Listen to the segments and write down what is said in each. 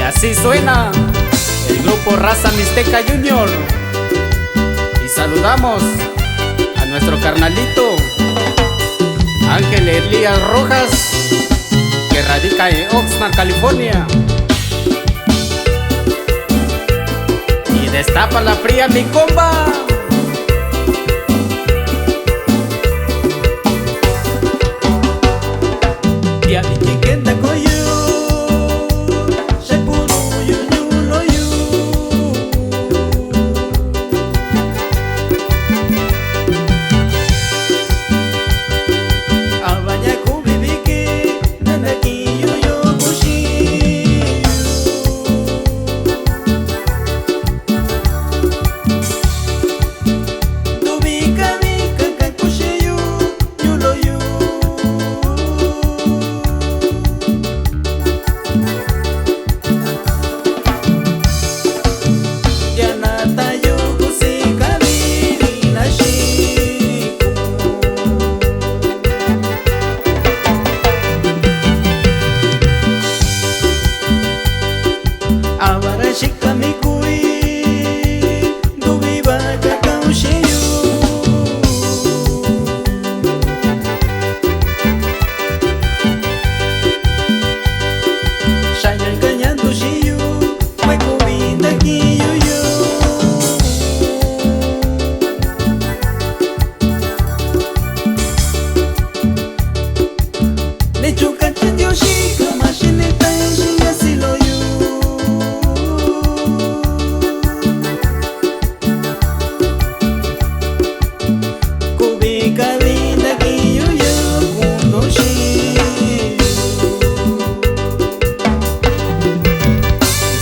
así suena el grupo Raza Mixteca Junior. Y saludamos a nuestro carnalito Ángel Elías Rojas, que radica en Oxnard, California. Y destapa la fría mi comba.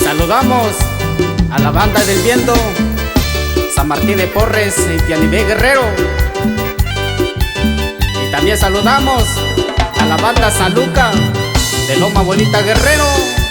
Saludamos a la banda del viento, San Martín de Porres y Tianibé Guerrero. Y también saludamos a la banda San Luca de Loma Bonita Guerrero.